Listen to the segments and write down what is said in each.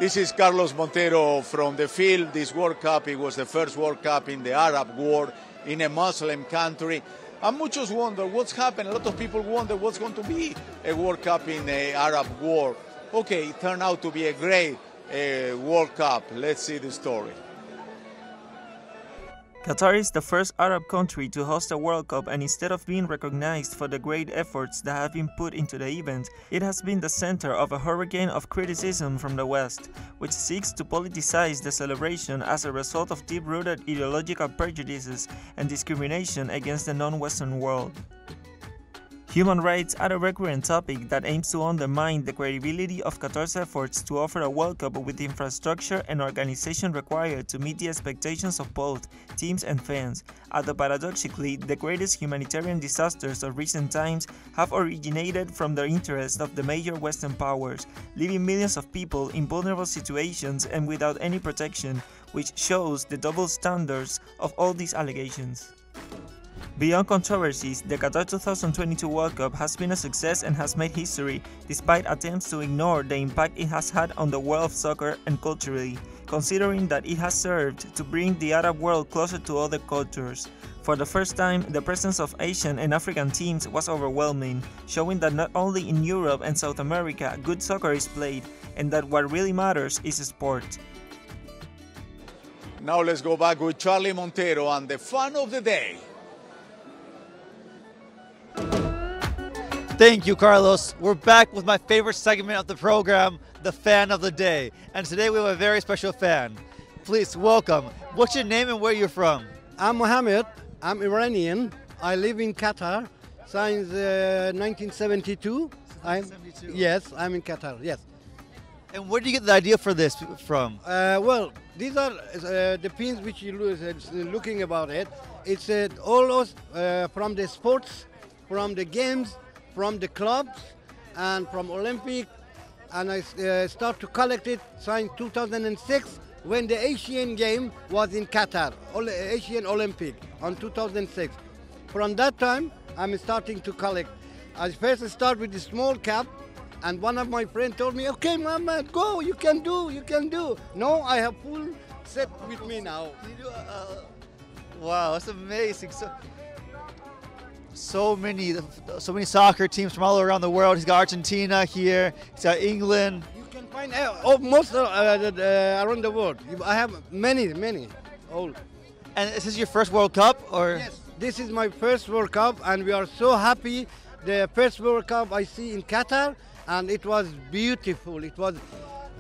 This is Carlos Montero from the field. This World Cup, it was the first World Cup in the Arab world, in a Muslim country. And muchos wonder what's happened. A lot of people wonder what's going to be a World Cup in the Arab world. Okay, it turned out to be a great World Cup. Let's see the story. Qatar is the first Arab country to host a World Cup, and instead of being recognized for the great efforts that have been put into the event, it has been the center of a hurricane of criticism from the West, which seeks to politicize the celebration as a result of deep-rooted ideological prejudices and discrimination against the non-Western world. Human rights are a recurrent topic that aims to undermine the credibility of Qatar's efforts to offer a World Cup with the infrastructure and organization required to meet the expectations of both teams and fans, although paradoxically, the greatest humanitarian disasters of recent times have originated from the interest of the major Western powers, leaving millions of people in vulnerable situations and without any protection, which shows the double standards of all these allegations. Beyond controversies, the Qatar 2022 World Cup has been a success and has made history, despite attempts to ignore the impact it has had on the world of soccer and culturally, considering that it has served to bring the Arab world closer to other cultures. For the first time, the presence of Asian and African teams was overwhelming, showing that not only in Europe and South America good soccer is played, and that what really matters is sport. Now let's go back with Charlie Montero and the fun of the day. Thank you, Carlos. We're back with my favorite segment of the program, the fan of the day. And today we have a very special fan. Please welcome. What's your name and where you're from? I'm Mohammed. I'm Iranian. I live in Qatar since 1972. Yes, I'm in Qatar, yes. And where do you get the idea for this from? Well, these are the pins which you're looking about it. It's all from the sports, from the games, from the clubs and from Olympic, and I start to collect it since 2006 when the Asian game was in Qatar, Asian Olympic on 2006. From that time, I'm starting to collect. I first start with the small cap, and one of my friends told me, okay, Mama, go, you can do. No, I have full set with me now. Wow, that's amazing. So many soccer teams from all around the world. He's got Argentina here. He's got England. You can find most around the world. I have many. All. And is this your first World Cup, or? Yes, this is my first World Cup, and we are so happy. The first World Cup I see in Qatar, and it was beautiful. It was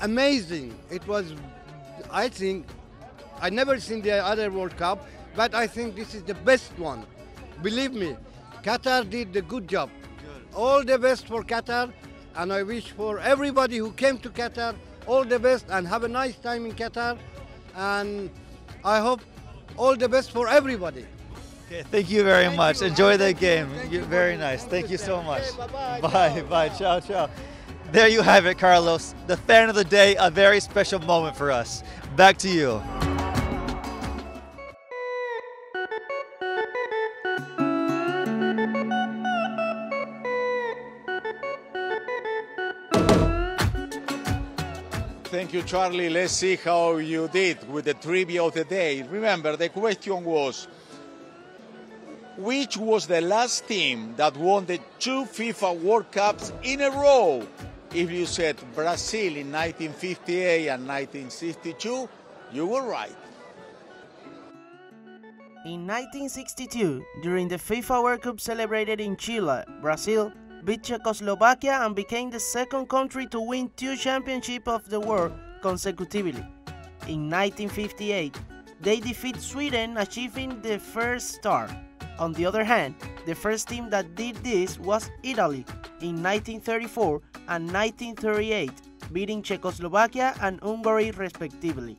amazing. It was, I think, I never seen the other World Cup, but I think this is the best one. Believe me. Qatar did a good job. Good. All the best for Qatar, and I wish for everybody who came to Qatar all the best and have a nice time in Qatar, and I hope all the best for everybody. Okay, thank you very much. Enjoy the game. Very nice. Thank you so much. Okay, bye. Ciao. There you have it, Carlos. The fan of the day, a very special moment for us. Back to you. Thank you, Charlie. Let's see how you did with the trivia of the day. Remember, the question was, which was the last team that won the 2 FIFA World Cups in a row? If you said Brazil in 1958 and 1962, you were right. In 1962, during the FIFA World Cup celebrated in Chile, Brazil beat Czechoslovakia and became the second country to win 2 championships of the world consecutively. In 1958, they defeat Sweden, achieving the first star. On the other hand, the first team that did this was Italy in 1934 and 1938, beating Czechoslovakia and Hungary respectively.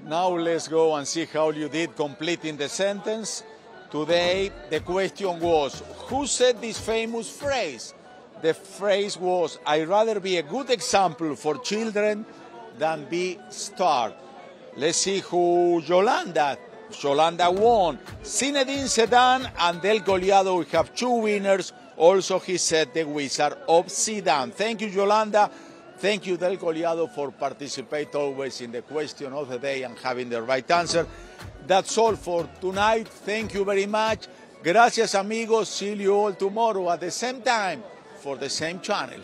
Now let's go and see how you did completing the sentence. Today the question was, who said this famous phrase? The phrase was, I'd rather be a good example for children than be starved. Let's see who Yolanda won. Zinedine Zidane and Del Goleado. We have 2 winners. Also, he said the Wizard of Zidane. Thank you, Yolanda. Thank you, Del Goleado, for participating always in the question of the day and having the right answer. That's all for tonight. Thank you very much. Gracias, amigos. See you all tomorrow at the same time for the same channel.